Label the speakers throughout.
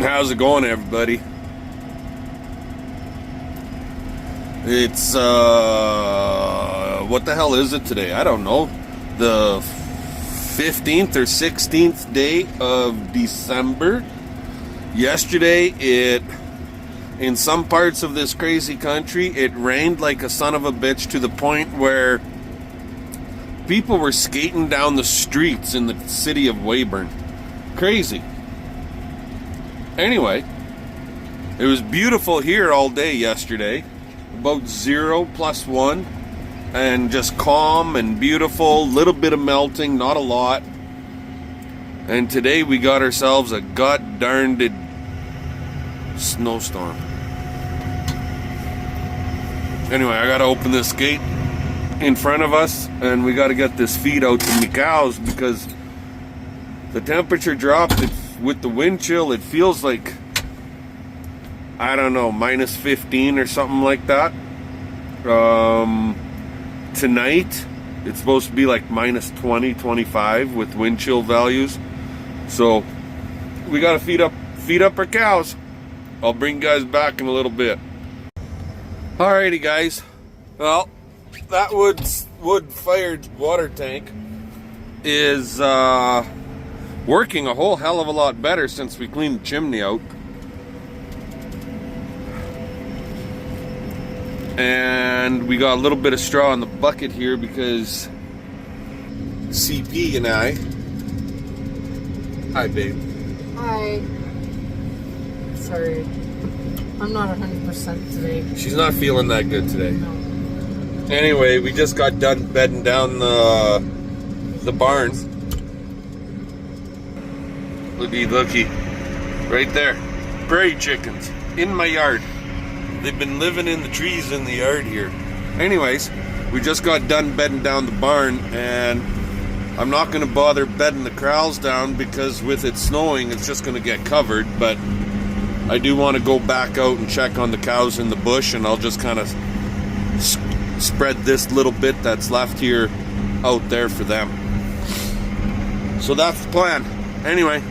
Speaker 1: How's it going, everybody? It's what the hell is it today? I don't know. The 15th or 16th day of December. Yesterday, in some parts of this crazy country, it rained like a son of a bitch to the point where people were skating down the streets in the city of Weyburn. Crazy. Anyway, it was beautiful here all day yesterday. About 0 + 1. And just calm and beautiful. Little bit of melting, not a lot. And today we got ourselves a god-darned snowstorm. Anyway, I gotta open this gate in front of us, and we gotta get this feed out to me cows because the temperature dropped. With the wind chill, it feels like, I don't know, -15 or something like that. Tonight, it's supposed to be like -20, 25 with wind chill values. So, we gotta feed up our cows. I'll bring you guys back in a little bit. Alrighty, guys. Well, that wood-fired water tank is working a whole hell of a lot better since we cleaned the chimney out. And we got a little bit of straw in the bucket here because CP and I... Hi, babe.
Speaker 2: Hi. Sorry. I'm not 100% today.
Speaker 1: She's not feeling that good today.
Speaker 2: No.
Speaker 1: Anyway, we just got done bedding down the barn. Looky. Right there. Prairie chickens in my yard. They've been living in the trees in the yard here. Anyways, we just got done bedding down the barn, and I'm not going to bother bedding the corrals down because with it snowing, it's just going to get covered. But I do want to go back out and check on the cows in the bush, and I'll just kind of spread this little bit that's left here out there for them. So that's the plan. Anyway,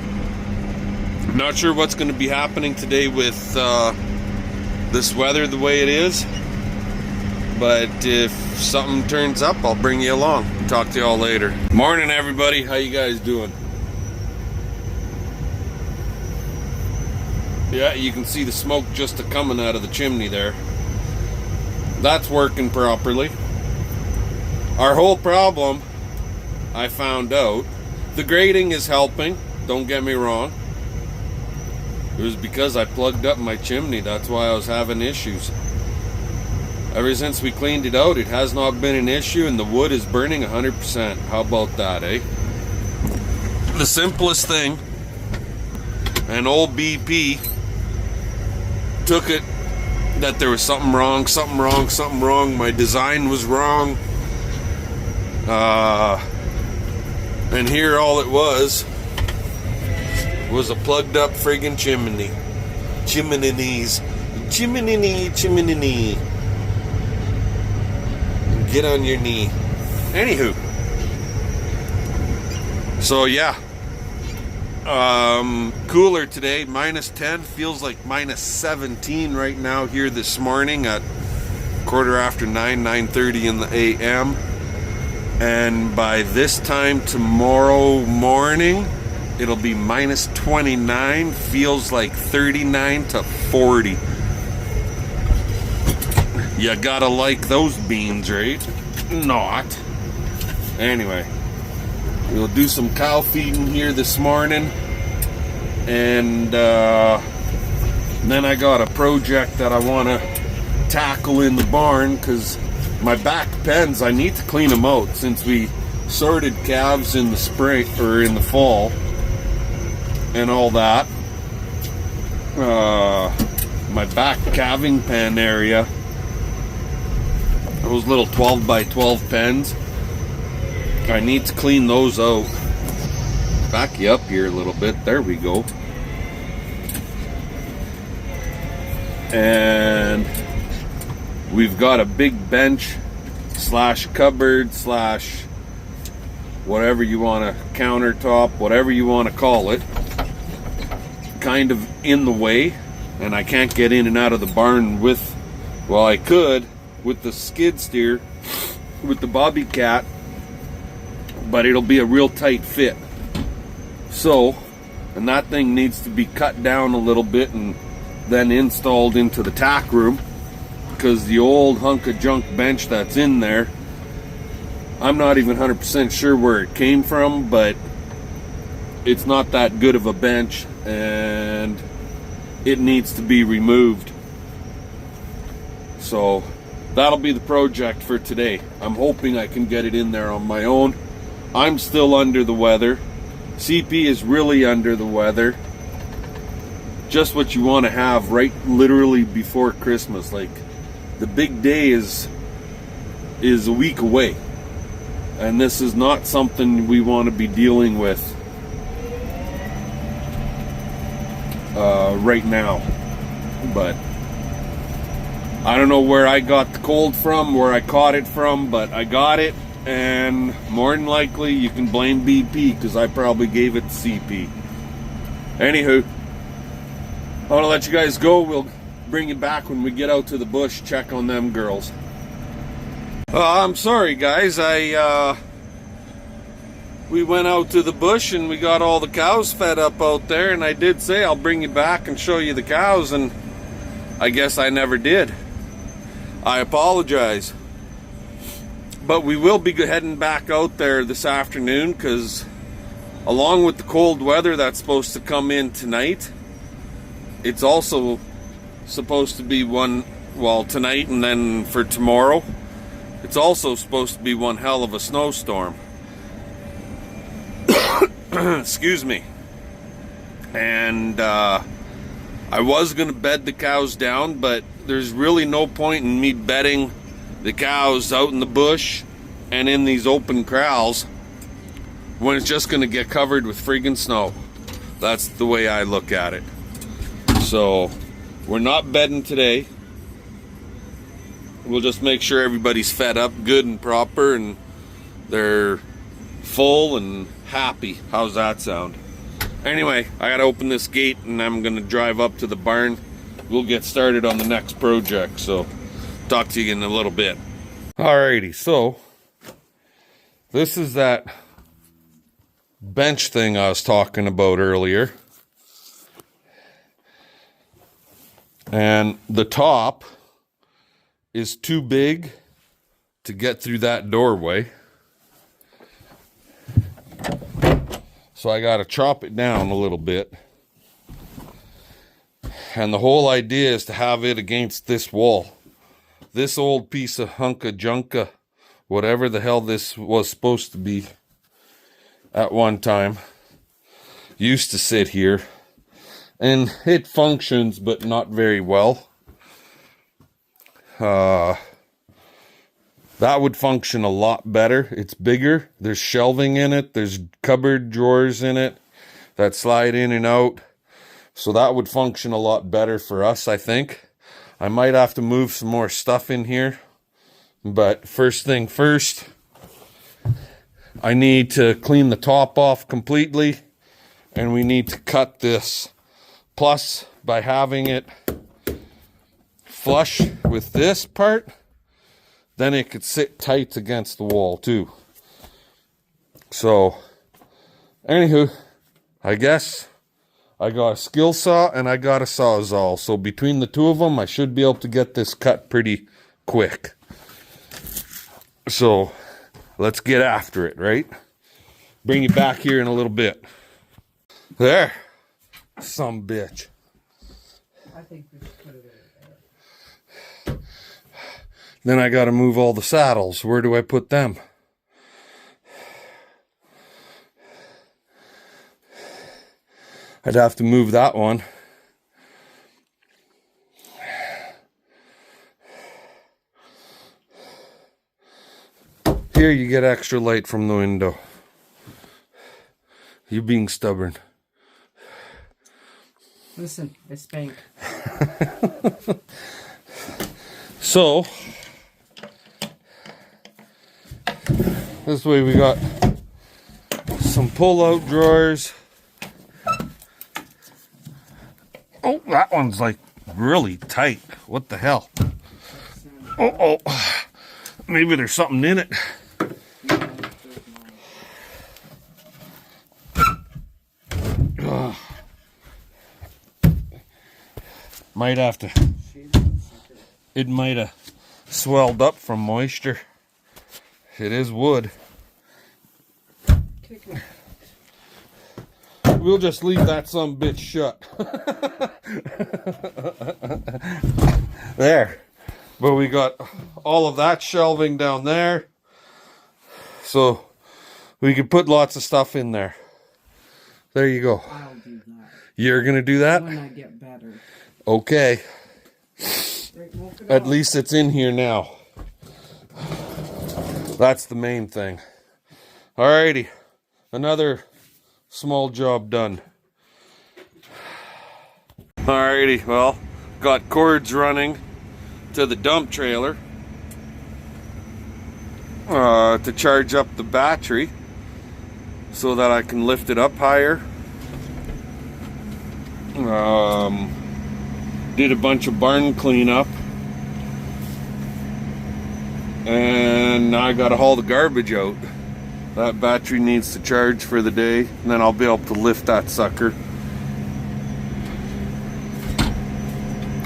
Speaker 1: I'm not sure what's going to be happening today with this weather the way it is, but if something turns up, I'll bring you along. Talk to y'all later. Morning, everybody. How you guys doing? Yeah, you can see the smoke just coming out of the chimney there. That's working properly. Our whole problem, I found out, the grating is helping, don't get me wrong. It was because I plugged up my chimney. That's why I was having issues. Ever since we cleaned it out, it has not been an issue, and the wood is burning 100%. How about that, eh? The simplest thing, an old BP took it that there was something wrong. My design was wrong. And here all it was a plugged up friggin' chimney. Chimney. Get on your knee. Anywho. So yeah. Cooler today, -10, feels like -17 right now here this morning at 9:30 in the AM. And by this time tomorrow morning, it'll be -29, feels like 39 to 40. You gotta like those beans, right? Not. Anyway, we'll do some cow feeding here this morning. And then I got a project that I want to tackle in the barn because my back pens, I need to clean them out since we sorted calves in the spring or in the fall and all that. My back calving pen area, those little 12 by 12 pens, I need to clean those out. Back you up here a little bit. There we go. And we've got a big bench slash cupboard slash whatever you want to, countertop, whatever you want to call it. kind of in the way, and I can't get in and out of the barn with, well, I could with the skid steer, with the bobby cat, but it'll be a real tight fit. So, and that thing needs to be cut down a little bit and then installed into the tack room, because the old hunk of junk bench that's in there, I'm not even 100% sure where it came from, but it's not that good of a bench and it needs to be removed. So that'll be the project for today. I'm hoping I can get it in there on my own. I'm still under the weather. CP is really under the weather. Just what you want to have right literally before Christmas. Like, the big day is a week away, and this is not something we want to be dealing with right now. But I don't know where I got the cold from, where I caught it from, but I got it, and more than likely you can blame BP, because I probably gave it to CP. Anywho, I want to let you guys go. We'll bring you back when we get out to the bush, check on them girls. I'm sorry guys, we went out to the bush and we got all the cows fed up out there, and I did say I'll bring you back and show you the cows, and I guess I never did. I apologize. But we will be heading back out there this afternoon, because along with the cold weather that's supposed to come in tonight, it's also supposed to be tonight, and then for tomorrow, it's also supposed to be one hell of a snowstorm. Excuse me. And I was going to bed the cows down, but there's really no point in me bedding the cows out in the bush and in these open corrals when it's just going to get covered with friggin' snow. That's the way I look at it. So we're not bedding today. We'll just make sure everybody's fed up good and proper, and they're full and happy. How's that sound? Anyway, I gotta open this gate and I'm gonna drive up to the barn. We'll get started on the next project, so talk to you in a little bit. Alrighty, so this is that bench thing I was talking about earlier. And the top is too big to get through that doorway. So I got to chop it down a little bit. And the whole idea is to have it against this wall. This old piece of hunk of junka, whatever the hell this was supposed to be at one time, used to sit here. And it functions, but not very well. That would function a lot better. It's bigger. There's shelving in it. There's cupboard drawers in it that slide in and out. So that would function a lot better for us, I think. I might have to move some more stuff in here. But first thing first, I need to clean the top off completely. And we need to cut this. Plus, by having it flush with this part, then it could sit tight against the wall too. So, anywho, I guess I got a skill saw and I got a sawzall. So between the two of them, I should be able to get this cut pretty quick. So, let's get after it, right? Bring you back here in a little bit. There. Some bitch.
Speaker 2: I think we should put it in there.
Speaker 1: Then I got to move all the saddles. Where do I put them? I'd have to move that one. Here, you get extra light from the window. You being stubborn.
Speaker 2: Listen, I spank.
Speaker 1: So, this way we got some pull-out drawers. That one's like really tight. What the hell? Oh, maybe there's something in it. Ugh. Might have to. It might have swelled up from moisture. It is wood. We'll just leave that some bitch shut. There. But we got all of that shelving down there. So we can put lots of stuff in there. There you go.
Speaker 2: I'll do that.
Speaker 1: You're going to do that?
Speaker 2: When I get better.
Speaker 1: Okay.
Speaker 2: Right,
Speaker 1: At least it's in here now. That's the main thing. Alrighty. Another small job done. Alrighty, well, got cords running to the dump trailer to charge up the battery so that I can lift it up higher. Did a bunch of barn cleanup, and now I gotta haul the garbage out. That battery needs to charge for the day, and then I'll be able to lift that sucker.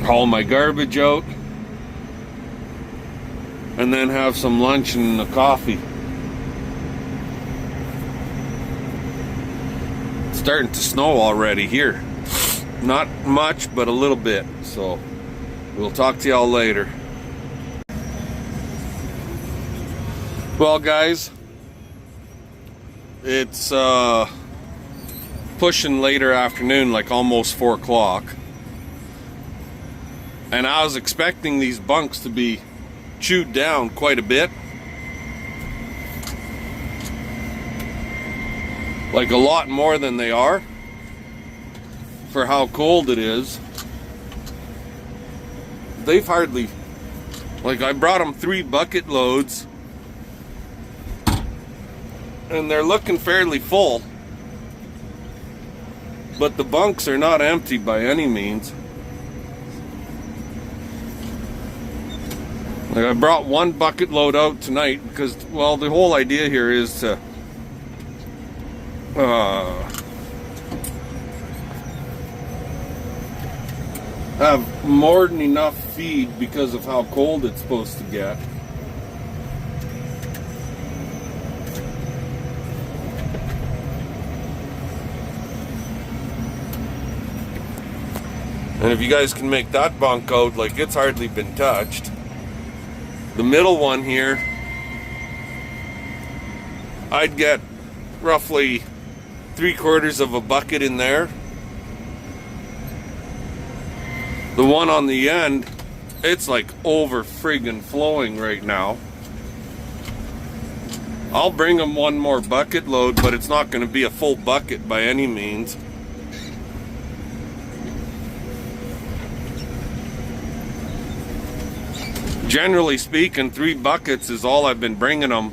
Speaker 1: Haul my garbage out, and then have some lunch and a coffee. It's starting to snow already here. Not much, but a little bit. So we'll talk to y'all later. Well, guys, it's pushing later afternoon, like almost 4 o'clock. And I was expecting these bunks to be chewed down quite a bit. Like a lot more than they are for how cold it is. They've hardly, like, I brought them 3 bucket loads and they're looking fairly full, but the bunks are not empty by any means. Like, I brought 1 bucket load out tonight because, well, the whole idea here is to have more than enough feed because of how cold it's supposed to get. And if you guys can make that bunk out, like, it's hardly been touched. The middle one here, I'd get roughly 3/4 of a bucket in there. The one on the end, it's like over friggin' flowing right now. I'll bring them 1 more bucket load, but it's not going to be a full bucket by any means. Generally speaking, 3 buckets is all I've been bringing them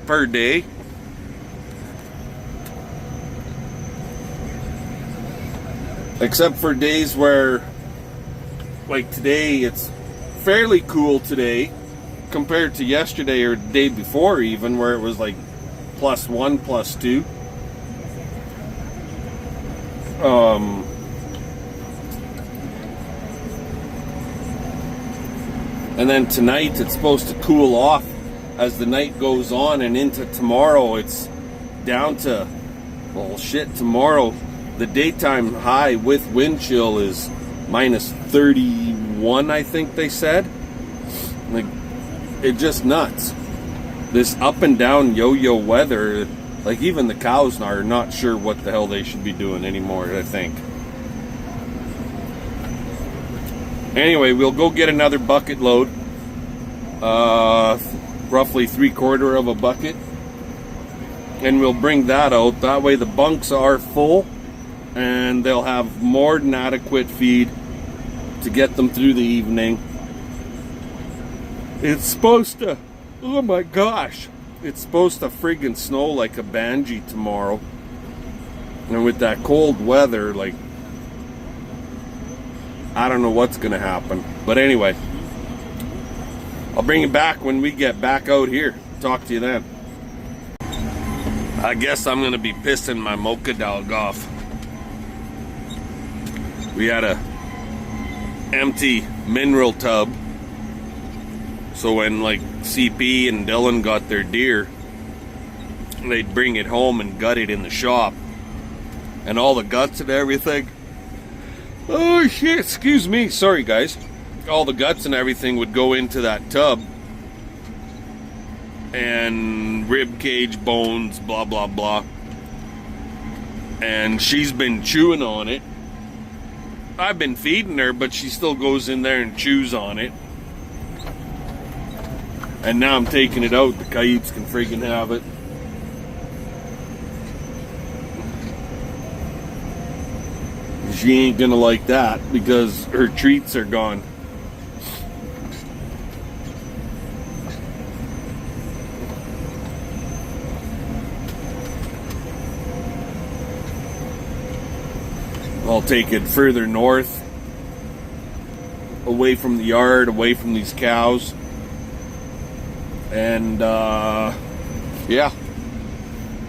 Speaker 1: per day. Except for days where, like today, it's fairly cool today compared to yesterday or the day before even, where it was like +1, +2. And then tonight it's supposed to cool off as the night goes on, and into tomorrow it's down to, well, shit, tomorrow the daytime high with wind chill is -31, I think they said. Like, it's just nuts. This up and down yo-yo weather, like, even the cows are not sure what the hell they should be doing anymore, I think. Anyway, we'll go get another bucket load, roughly 3/4 of a bucket, and we'll bring that out. That way the bunks are full and they'll have more than adequate feed to get them through the evening. It's supposed to, oh my gosh, it's supposed to friggin' snow like a banshee tomorrow. And with that cold weather, like, I don't know what's gonna happen. But anyway, I'll bring it back when we get back out here. Talk to you then. I guess I'm gonna be pissing my mocha dog off. We had a empty mineral tub, so when like CP and Dylan got their deer, they'd bring it home and gut it in the shop, and all the guts and everything, oh shit, excuse me, sorry guys, all the guts and everything would go into that tub, and rib cage, bones, blah blah blah, and she's been chewing on it. I've been feeding her, but she still goes in there and chews on it. And now I'm taking it out. The coyotes can freaking have it. She ain't gonna like that because her treats are gone. I'll take it further north, away from the yard, away from these cows, and yeah,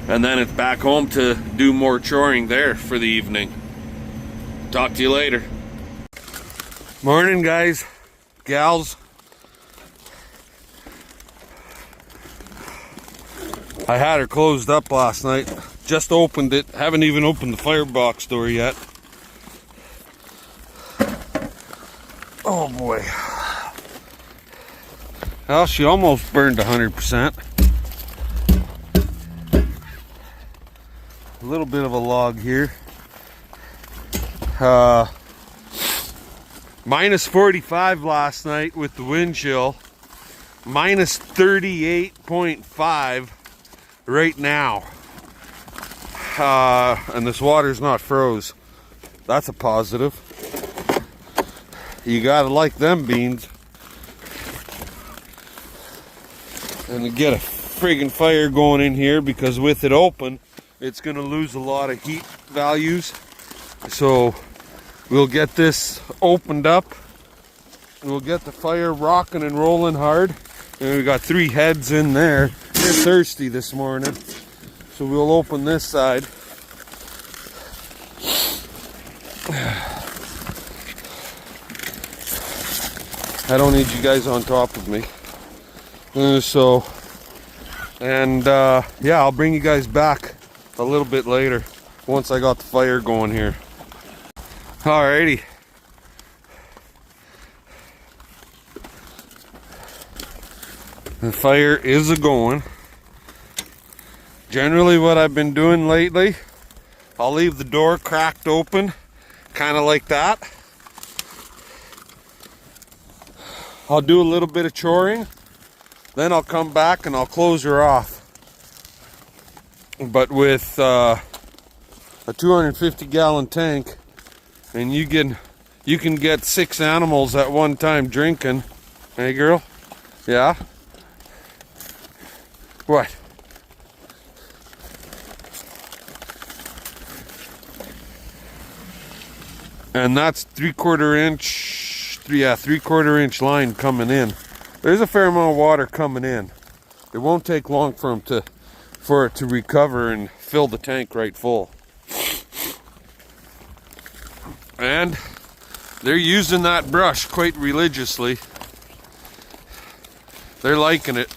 Speaker 1: and then it's back home to do more choring there for the evening. Talk to you later. Morning guys, gals. I had her closed up last night, just opened it, haven't even opened the firebox door yet. Oh boy. Well, she almost burned 100%. A little bit of a log here. Minus 45 last night with the wind chill. Minus 38.5 right now. And this water's not froze. That's a positive. You gotta like them beans. And to get a friggin' fire going in here, because with it open, it's gonna lose a lot of heat values. So we'll get this opened up. We'll get the fire rocking and rolling hard. And we got 3 heads in there. They're thirsty this morning. So we'll open this side. I don't need you guys on top of me. Yeah, I'll bring you guys back a little bit later once I got the fire going here. Alrighty. The fire is a-going. Generally what I've been doing lately, I'll leave the door cracked open, kind of like that. I'll do a little bit of choring, then I'll come back and I'll close her off. But with a 250-gallon tank, and you can get 6 animals at one time drinking. Hey girl? Yeah? What? And that's 3/4 inch. Yeah, 3/4 inch line coming in. There's a fair amount of water coming in. It won't take long for it to recover and fill the tank right full. And they're using that brush quite religiously. They're liking it.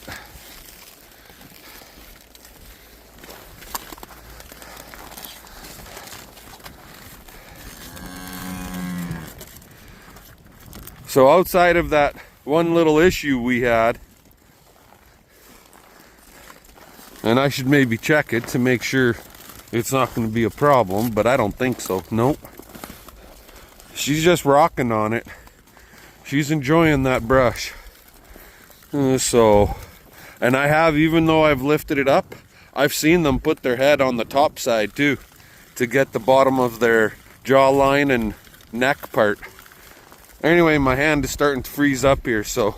Speaker 1: So outside of that one little issue we had, and I should maybe check it to make sure it's not going to be a problem, but I don't think so. Nope. She's just rocking on it. She's enjoying that brush. And I have, even though I've lifted it up, I've seen them put their head on the top side too, to get the bottom of their jawline and neck part. Anyway, my hand is starting to freeze up here, so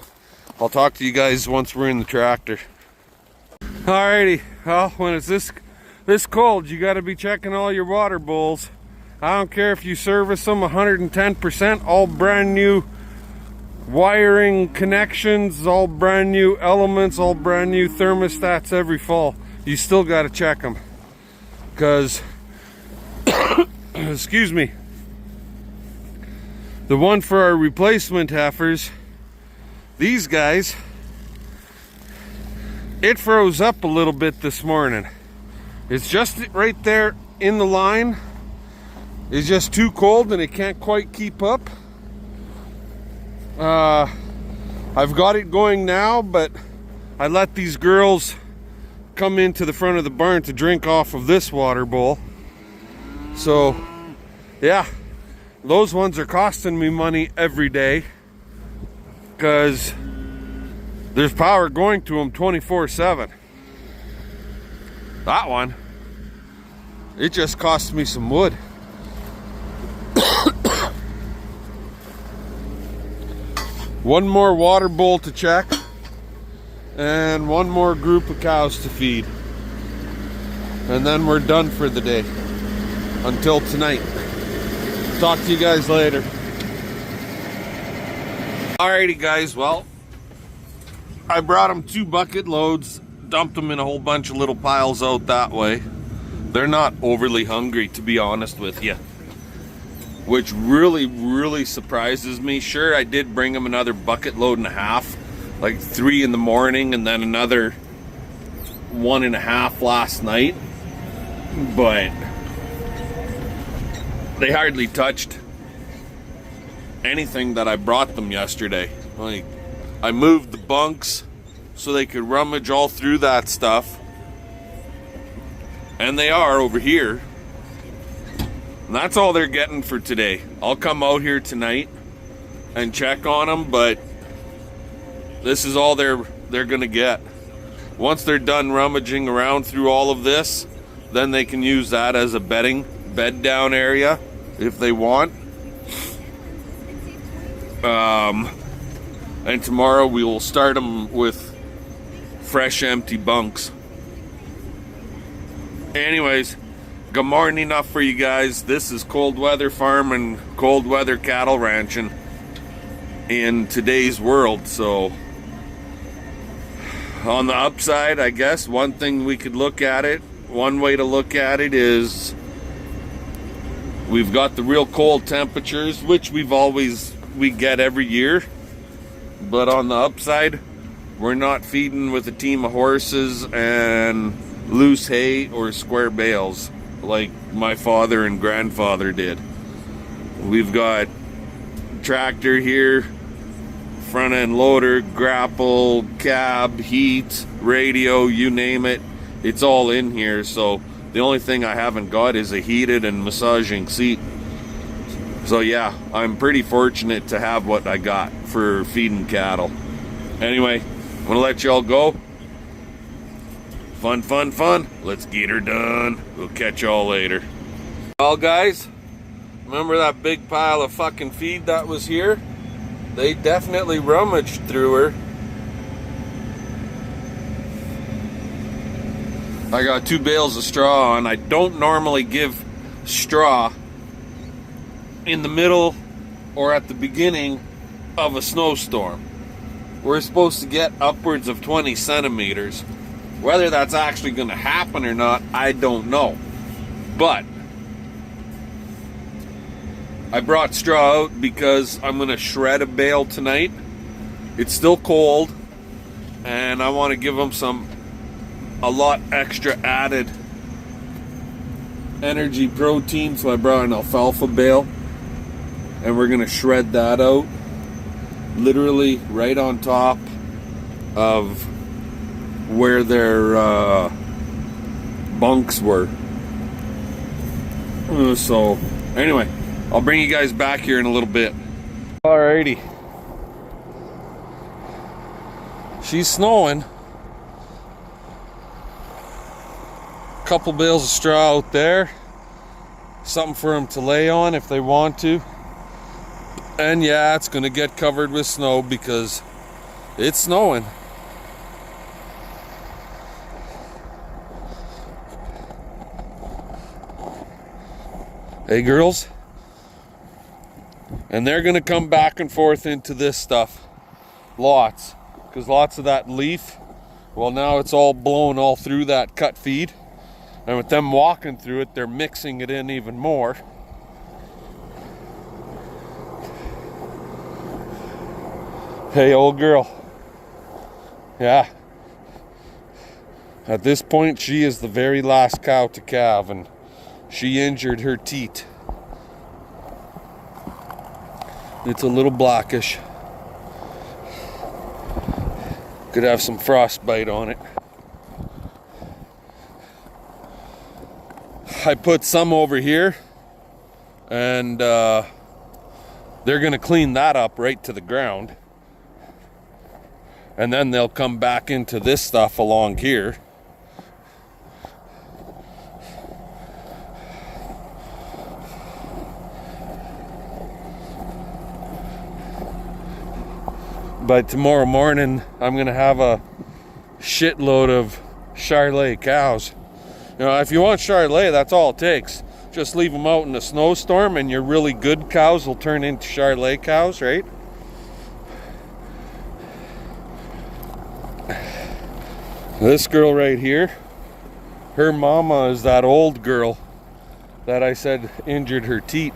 Speaker 1: I'll talk to you guys once we're in the tractor. Alrighty, well, when it's this cold, you gotta be checking all your water bowls. I don't care if you service them 110%, all brand new wiring connections, all brand new elements, all brand new thermostats every fall. You still got to check them. Because, excuse me, the one for our replacement heifers, these guys, it froze up a little bit this morning. It's just right there in the line. It's just too cold and it can't quite keep up. I've got it going now, but I let these girls come into the front of the barn to drink off of this water bowl. So, yeah, those ones are costing me money every day because there's power going to them 24/7. That one, it just cost me some wood. One more water bowl to check, and one more group of cows to feed. And then we're done for the day. Until tonight. Talk to you guys later. Alrighty guys, well, I brought them 2 bucket loads, dumped them in a whole bunch of little piles out that way. They're not overly hungry, to be honest with you, which really surprises me. Sure, I did bring them another bucket load and a half, like 3 in the morning and then another 1.5 last night, but they hardly touched anything that I brought them yesterday. Like, I moved the bunks so they could rummage all through that stuff, and they are over here. And that's all they're getting for today. I'll come out here tonight and check on them, but this is all they're gonna get. Once they're done rummaging around through all of this, then they can use that as a bed down area if they want. And tomorrow we will start them with fresh empty bunks. Anyways, good morning enough for you guys. This is cold weather farm and cold weather cattle ranching in today's world. So on the upside, I guess one thing we could look at it, one way to look at it is we've got the real cold temperatures, which we get every year. But on the upside, we're not feeding with a team of horses and loose hay or square bales like my father and grandfather did. We've got tractor here, front end loader, grapple, cab, heat, radio, you name it, it's all in here. So the only thing I haven't got is a heated and massaging seat. So yeah, I'm pretty fortunate to have what I got for feeding cattle. Anyway, I'm gonna let y'all go. Fun. Let's get her done. We'll catch y'all later. Well guys, remember that big pile of fucking feed that was here? They definitely rummaged through her. I got 2 bales of straw on. I don't normally give straw in the middle or at the beginning of a snowstorm. We're supposed to get upwards of 20 centimeters. Whether that's actually going to happen or not, I don't know. But I brought straw out because I'm going to shred a bale tonight. It's still cold, and I want to give them a lot extra added energy protein, so I brought an alfalfa bale, and we're going to shred that out literally right on top of where their bunks were. So anyway, I'll bring you guys back here in a little bit. Alrighty, she's snowing. Couple bales of straw out there, something for them to lay on if they want to. And yeah, it's gonna get covered with snow because it's snowing. Hey, girls? And they're gonna come back and forth into this stuff. Lots. Because lots of that leaf, well, now it's all blown all through that cut feed. And with them walking through it, they're mixing it in even more. Hey, old girl. Yeah. At this point, she is the very last cow to calve, and she injured her teat. It's a little blackish. Could have some frostbite on it. I put some over here, and they're gonna clean that up right to the ground. And then they'll come back into this stuff along here. By tomorrow morning, I'm gonna have a shitload of Charolais cows. You know, if you want Charolais, that's all it takes. Just leave them out in a snowstorm and your really good cows will turn into Charolais cows, right? This girl right here, her mama is that old girl that I said injured her teat.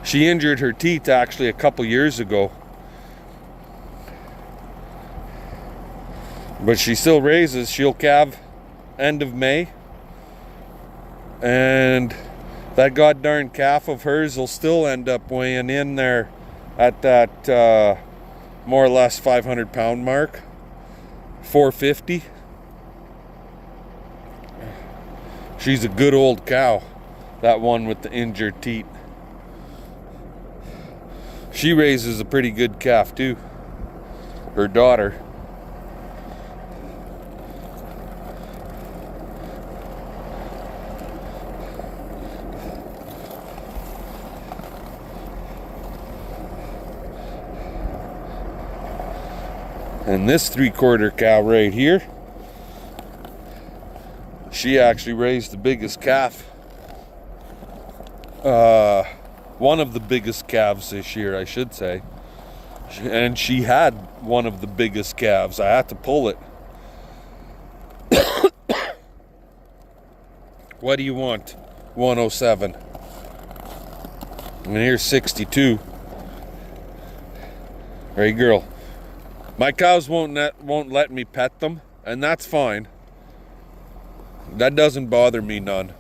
Speaker 1: She injured her teat actually a couple years ago. But she still raises. She'll calve end of May. And that goddarn calf of hers will still end up weighing in there at that more or less 500-pound mark. 450. She's a good old cow, that one with the injured teat. She raises a pretty good calf too, her daughter. And this 3/4 cow right here, she actually raised the biggest calf. One of the biggest calves this year, I should say. And she had one of the biggest calves. I had to pull it. What do you want? 107. And here's 62. Hey, girl. My cows won't let me pet them, and that's fine. That doesn't bother me none.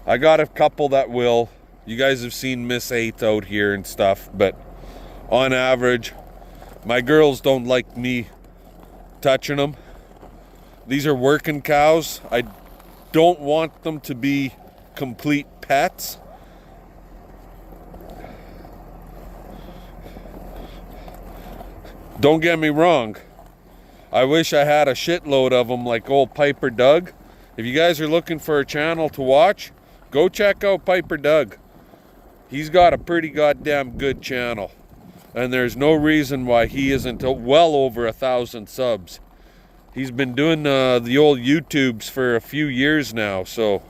Speaker 1: I got a couple that will. You guys have seen Miss 8 out here and stuff, but on average, my girls don't like me touching them. These are working cows. I don't want them to be complete pets. Don't get me wrong. I wish I had a shitload of them like old Piper Doug. If you guys are looking for a channel to watch, go check out Piper Doug. He's got a pretty goddamn good channel. And there's no reason why he isn't well over 1,000 subs. He's been doing the old YouTubes for a few years now, so.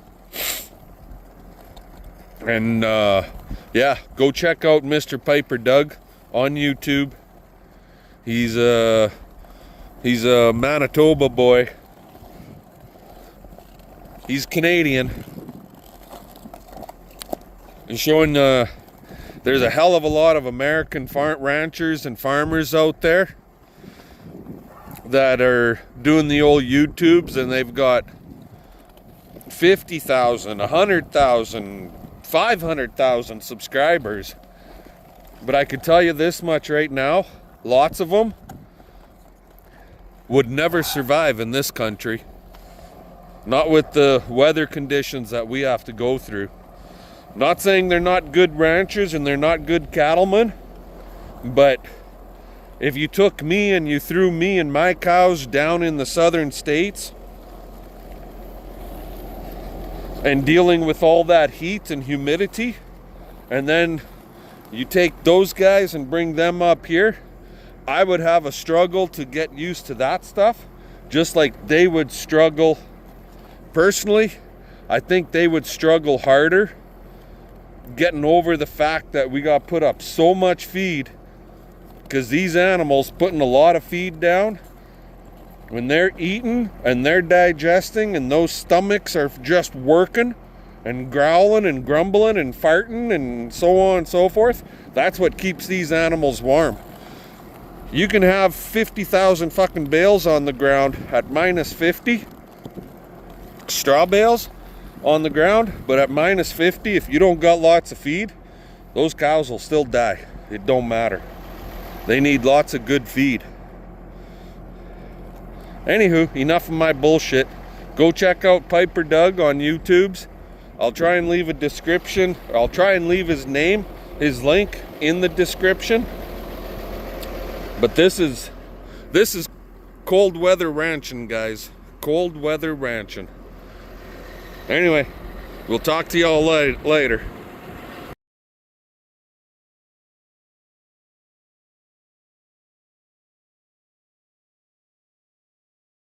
Speaker 1: And yeah, go check out Mr. Piper Doug on YouTube. He's a Manitoba boy. He's Canadian. And showing there's a hell of a lot of American ranchers and farmers out there that are doing the old YouTubes, and they've got 50,000, 100,000, 500,000 subscribers. But I can tell you this much right now, lots of them would never survive in this country. Not with the weather conditions that we have to go through. Not saying they're not good ranchers and they're not good cattlemen, but if you took me and you threw me and my cows down in the southern states and dealing with all that heat and humidity, and then you take those guys and bring them up here, I would have a struggle to get used to that stuff, just like they would struggle. Personally, I think they would struggle harder getting over the fact that we got put up so much feed, because these animals putting a lot of feed down, when they're eating and they're digesting and those stomachs are just working and growling and grumbling and farting and so on and so forth, that's what keeps these animals warm. You can have 50,000 fucking bales on the ground at minus 50, straw bales on the ground, but at minus 50, if you don't got lots of feed, those cows will still die. It don't matter. They need lots of good feed. Anywho, enough of my bullshit. Go check out Piper Doug on YouTube's. I'll try and leave a description. I'll try and leave his name, his link in the description. But this is cold weather ranching, guys. Cold weather ranching. Anyway, we'll talk to y'all later.